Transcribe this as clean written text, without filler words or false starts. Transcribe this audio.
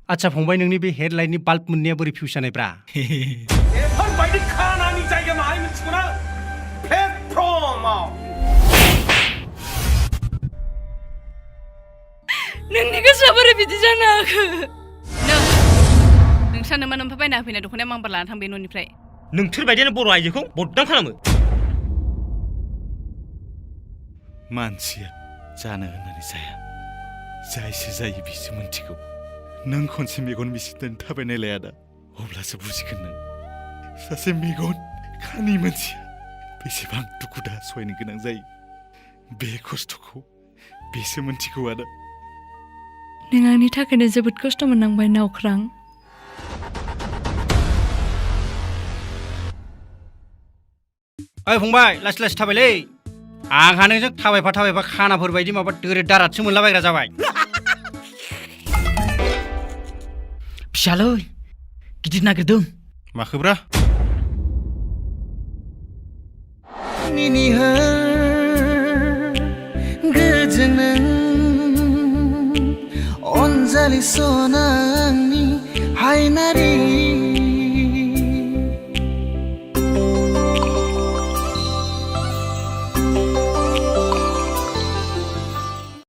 आच्छा फंबाय नोंनि बे हेडलाइटनि बाल्ब मोननाया बोरै फिउस जानायब्रा एफोरबायदि खानानि जायगा माहाय मिथिगौना प्लेटफर्माव नोंनि गोसोआ बोरै बिदि जानो हाखो नोंस्रानो मा नोमफा बायना होफैनाय दख'नाया मांबार लाना थां बे न'निफ्राय नोंसोर बायदियानो बर' आइजोखौ बदनाम खालामो मानसिया जानो होननानै जाया जायसो जायो बिसो मोनथिगौ नों खनसे मेगन बिसिनानै थाबायनायलाय आदा अब्लासो बुजिगोन नों सासे मेगन खानि मानसिया बेसेबां दुखु दाहा सहायनो गोनां जायो बे खस्थ'खौ बेसो मोनथिगौ आदा नों आंनि थाखायनो जोबोद खस्थ' मोननांबाय ना अख्रां ओइ फंबाय लासै लासै थाबायलै आंहा नोंजों थाबायफा थाबायफा खानाफोर बायदि माबा दोरोद दारादसो मोनलाबायग्रा जाबाय फिसालै गिदिर नागिरदों माखोब्रा गोजोन अनजालि सनानि हायनारि